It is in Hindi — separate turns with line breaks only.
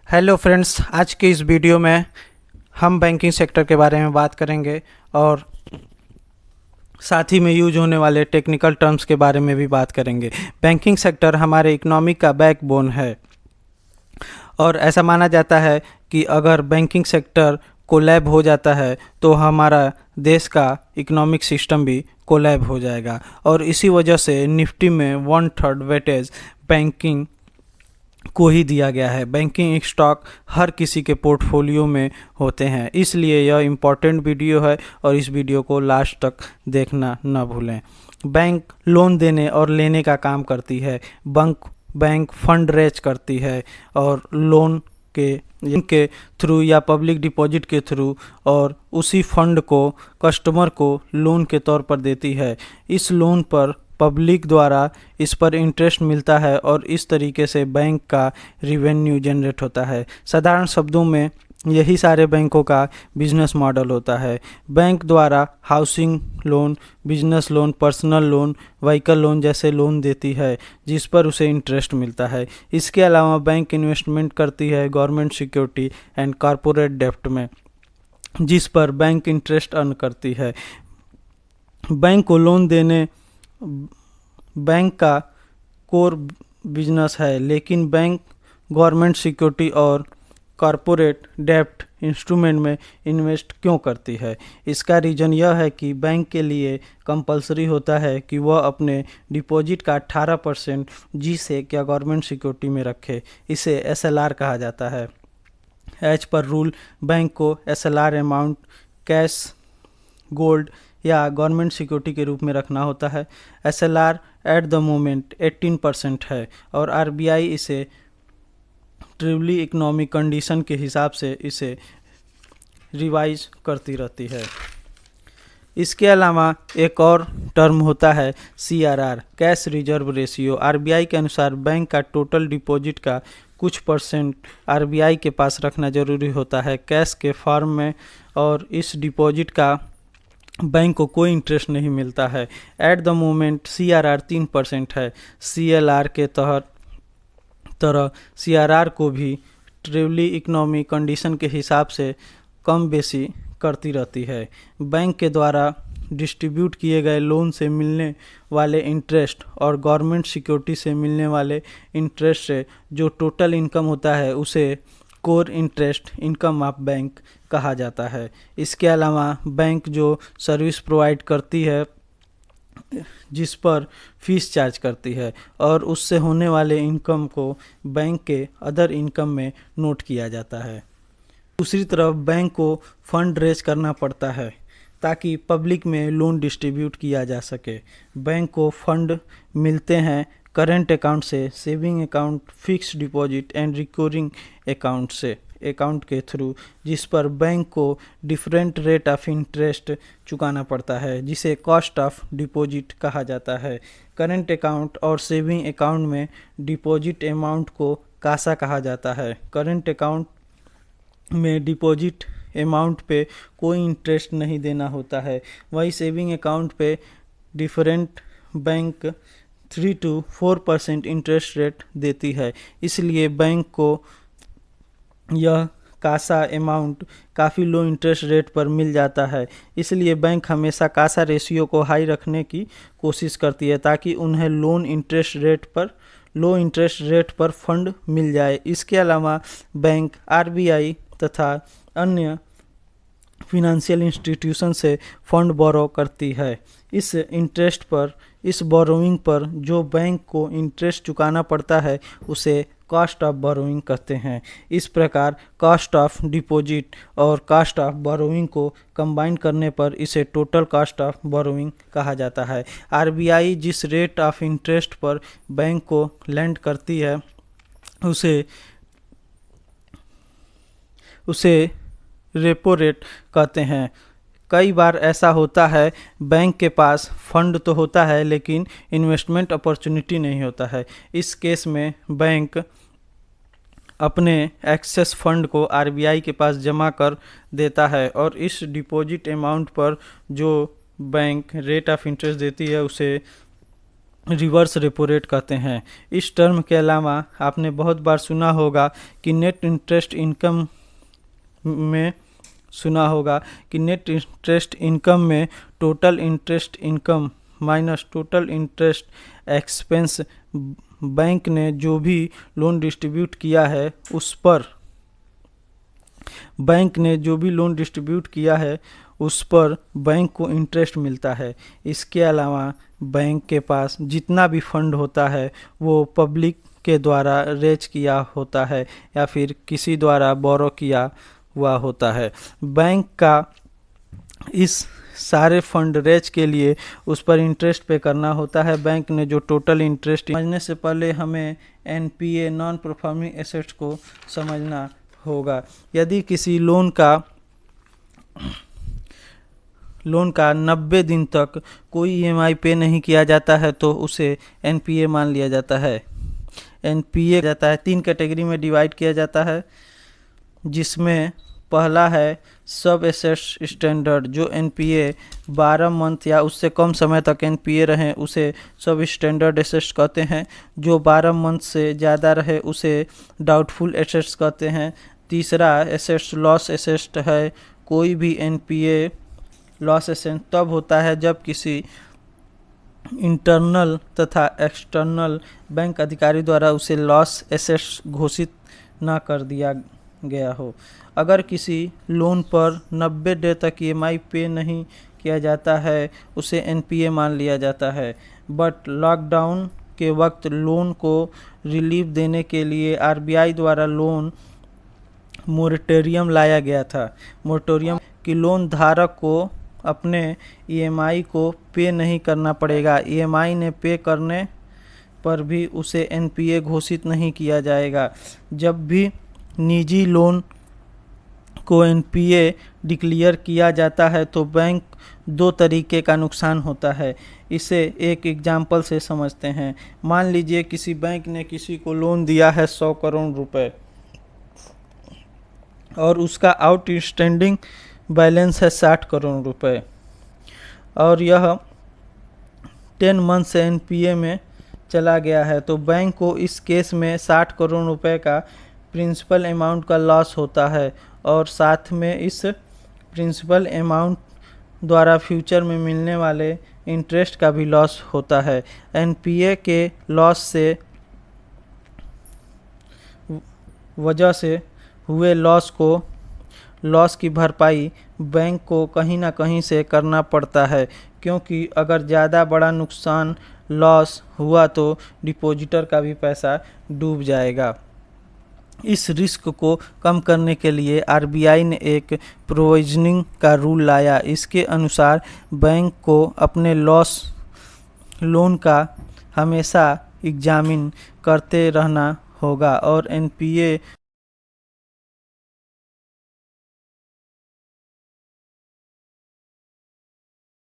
हेलो फ्रेंड्स, आज के इस वीडियो में हम बैंकिंग सेक्टर के बारे में बात करेंगे और साथ ही में यूज होने वाले टेक्निकल टर्म्स के बारे में भी बात करेंगे। बैंकिंग सेक्टर हमारे इकोनॉमी का बैकबोन है और ऐसा माना जाता है कि अगर बैंकिंग सेक्टर कोलैब हो जाता है तो हमारा देश का इकोनॉमिक सिस्टम भी कोलैब हो जाएगा। और इसी वजह से निफ्टी में 1/3 वेटेज बैंकिंग को ही दिया गया है। बैंकिंग स्टॉक हर किसी के पोर्टफोलियो में होते हैं, इसलिए यह इम्पॉर्टेंट वीडियो है और इस वीडियो को लास्ट तक देखना न भूलें। बैंक लोन देने और लेने का काम करती है। बैंक फंड रेज करती है और लोन के थ्रू या पब्लिक डिपॉजिट के थ्रू, और उसी फंड को कस्टमर को लोन के तौर पर देती है। इस लोन पर पब्लिक द्वारा इस पर इंटरेस्ट मिलता है और इस तरीके से बैंक का रिवेन्यू जनरेट होता है। साधारण शब्दों में यही सारे बैंकों का बिजनेस मॉडल होता है। बैंक द्वारा housing loan, business loan, personal loan, vehicle loan जैसे लोन देती है जिस पर उसे इंटरेस्ट मिलता है। इसके अलावा बैंक इन्वेस्टमेंट करती है गवर्नमेंट सिक्योरिटी एंड कॉरपोरेट डेब्ट में, जिस पर बैंक इंटरेस्ट अर्न करती है। बैंक को लोन देने बैंक का कोर बिजनेस है, लेकिन बैंक गवर्नमेंट सिक्योरिटी और कॉरपोरेट डेब्ट इंस्ट्रूमेंट में इन्वेस्ट क्यों करती है? इसका रीज़न यह है कि बैंक के लिए कंपलसरी होता है कि वह अपने डिपॉजिट का 18% जी-सेक या गवर्नमेंट सिक्योरिटी में रखे। इसे एसएलआर कहा जाता है। एज पर रूल बैंक को एसएलआर अमाउंट कैश, गोल्ड या गवर्नमेंट सिक्योरिटी के रूप में रखना होता है। एसएलआर एट द मोमेंट 18% है और आरबीआई इसे ट्रिवली इकोनॉमिक कंडीशन के हिसाब से इसे रिवाइज करती रहती है। इसके अलावा एक और टर्म होता है CRR, cash reserve ratio. RBI के अनुसार बैंक का टोटल डिपॉजिट का कुछ परसेंट आरबीआई के पास रखना जरूरी होता है कैश के फॉर्म में, और इस डिपॉजिट का बैंक को कोई इंटरेस्ट नहीं मिलता है। एट द मोमेंट सीआरआर 3% है। सीएलआर के तरह सीआरआर को भी ट्रिवली इकोनॉमी कंडीशन के हिसाब से कम बेसी करती रहती है। बैंक के द्वारा डिस्ट्रीब्यूट किए गए लोन से मिलने वाले इंटरेस्ट और गवर्नमेंट सिक्योरिटी से मिलने वाले इंटरेस्ट से जो टोटल इनकम होता है उसे core interest income of bank कहा जाता है। इसके अलावा बैंक जो सर्विस प्रोवाइड करती है, जिस पर फीस चार्ज करती है, और उससे होने वाले इनकम को बैंक के अदर इनकम में नोट किया जाता है। दूसरी तरफ बैंक को फंड रेज करना पड़ता है ताकि पब्लिक में लोन डिस्ट्रीब्यूट किया जा सके। बैंक को फंड मिलते हैं करंट अकाउंट से, saving account, fixed deposit and recurring account के थ्रू, जिस पर बैंक को डिफरेंट रेट ऑफ इंटरेस्ट चुकाना पड़ता है जिसे कॉस्ट ऑफ डिपॉजिट कहा जाता है। करंट अकाउंट और सेविंग अकाउंट में डिपॉजिट अमाउंट को कासा कहा जाता है। करंट अकाउंट में डिपॉजिट अमाउंट पे कोई इंटरेस्ट नहीं देना होता है, वही सेविंग अकाउंट पे different bank 3 to 4% interest rate देती है। इसलिए बैंक को यह कासा अमाउंट काफ़ी लो इंटरेस्ट रेट पर मिल जाता है। इसलिए बैंक हमेशा कासा रेशियो को हाई रखने की कोशिश करती है ताकि उन्हें लो इंटरेस्ट रेट पर फंड मिल जाए। इसके अलावा बैंक आरबीआई तथा अन्य फिनेंशियल इंस्टीट्यूशन से फंड बोरो करती है। इस बोरोइंग पर जो बैंक को इंटरेस्ट चुकाना पड़ता है उसे कॉस्ट ऑफ बोरोइंग कहते हैं। इस प्रकार कॉस्ट ऑफ डिपॉजिट और कॉस्ट ऑफ बोरोइंग को कंबाइन करने पर इसे टोटल कॉस्ट ऑफ बोरोइंग कहा जाता है। आरबीआई जिस रेट ऑफ इंटरेस्ट पर बैंक को लेंड करती है उसे रेपो रेट कहते हैं। कई बार ऐसा होता है बैंक के पास फंड तो होता है लेकिन इन्वेस्टमेंट अपॉर्चुनिटी नहीं होता है। इस केस में बैंक अपने एक्सेस फंड को आरबीआई के पास जमा कर देता है और इस डिपॉजिट अमाउंट पर जो बैंक रेट ऑफ इंटरेस्ट देती है उसे रिवर्स रेपो रेट कहते हैं। इस टर्म के अलावा आपने बहुत बार सुना होगा कि नेट इंटरेस्ट इनकम में total interest income minus total interest expense bank ने जो भी लोन डिस्ट्रीब्यूट किया है उस पर बैंक को इंटरेस्ट मिलता है। इसके अलावा बैंक के पास जितना भी फंड होता है वो पब्लिक के द्वारा रेज किया होता है या फिर किसी द्वारा बोरो किया हुआ होता है। बैंक का इस सारे फंड रेज के लिए उस पर इंटरेस्ट पे करना होता है। बैंक ने जो टोटल इंटरेस्ट, समझने से पहले हमें एनपीए नॉन परफॉर्मिंग एसेट्स को समझना होगा। यदि किसी लोन का 90 दिन तक कोई ईएमआई पे नहीं किया जाता है तो उसे एनपीए मान लिया जाता है। एनपीए जाता है 3 कैटेगरी में डिवाइड किया जाता है, जिसमें पहला है सब एसेट्स स्टैंडर्ड। जो एनपीए 12 मंथ या उससे कम समय तक एनपीए रहे उसे सब स्टैंडर्ड एसेट्स कहते हैं। जो 12 मंथ से ज़्यादा रहे उसे डाउटफुल एसेट्स कहते हैं। तीसरा एसेट्स लॉस एसेट है। कोई भी एनपीए लॉस एसेट तब होता है जब किसी इंटरनल तथा एक्सटर्नल बैंक अधिकारी द्वारा उसे लॉस एसेट्स घोषित ना कर दिया गया हो। अगर किसी लोन पर 90 डे तक ईएमआई पे नहीं किया जाता है उसे एनपीए मान लिया जाता है। बट लॉकडाउन के वक्त लोन को रिलीफ देने के लिए आरबीआई द्वारा लोन मोरेटोरियम लाया गया था। मोरेटोरियम कि लोन धारक को अपने ईएमआई को पे नहीं करना पड़ेगा। ईएमआई ने पे करने पर भी उसे एनपीए घोषित नहीं किया जाएगा। जब भी निजी लोन को एनपीए डिक्लेयर किया जाता है तो बैंक 2 तरीके का नुकसान होता है। इसे एक एग्जाम्पल से समझते हैं। मान लीजिए किसी बैंक ने किसी को लोन दिया है 100 करोड़ रुपए और उसका आउटस्टैंडिंग बैलेंस है 60 करोड़ रुपए और यह 10 मंथ से एनपीए में चला गया है, तो बैंक को इस केस में 60 करोड़ रुपए का प्रिंसिपल अमाउंट का लॉस होता है और साथ में इस प्रिंसिपल अमाउंट द्वारा फ्यूचर में मिलने वाले इंटरेस्ट का भी लॉस होता है। एनपीए के वजह से हुए लॉस की भरपाई बैंक को कहीं ना कहीं से करना पड़ता है, क्योंकि अगर ज़्यादा बड़ा नुकसान लॉस हुआ तो डिपॉजिटर का भी पैसा डूब जाएगा। इस रिस्क को कम करने के लिए आरबीआई ने एक प्रोविजनिंग का रूल लाया। इसके अनुसार बैंक को अपने लोन का हमेशा एग्जामिन करते रहना होगा और एनपीए